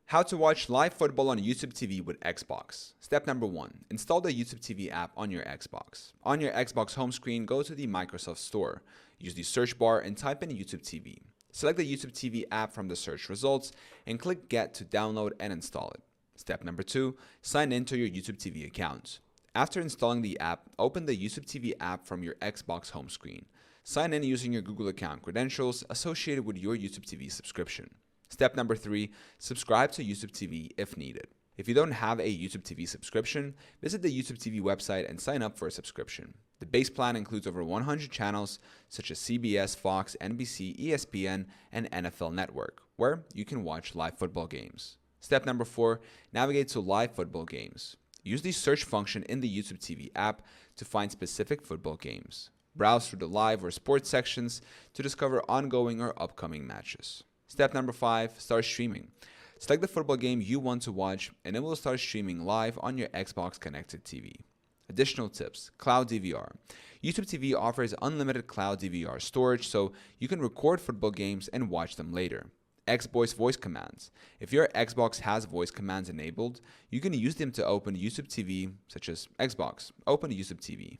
How to watch live football on YouTube TV with Xbox. Step number 1. Install the YouTube TV app on your Xbox. On your Xbox home screen, go to the Microsoft Store. Use the search bar and type in YouTube TV. Select the YouTube TV app from the search results and click Get to download and install it. Step number 2. Sign in to your YouTube TV account. After installing the app, open the YouTube TV app from your Xbox home screen. Sign in using your Google account credentials associated with your YouTube TV subscription. Step number 3, subscribe to YouTube TV if needed. If you don't have a YouTube TV subscription, visit the YouTube TV website and sign up for a subscription. The base plan includes over 100 channels such as CBS, Fox, NBC, ESPN, and NFL Network, where you can watch live football games. Step number 4, navigate to live football games. Use the search function in the YouTube TV app to find specific football games. Browse through the live or sports sections to discover ongoing or upcoming matches. Step number 5, start streaming. Select the football game you want to watch and it will start streaming live on your Xbox connected TV. Additional tips, Cloud DVR. YouTube TV offers unlimited Cloud DVR storage so you can record football games and watch them later. Xvoice voice commands. If your Xbox has voice commands enabled, you can use them to open YouTube TV, such as Xbox, open YouTube TV.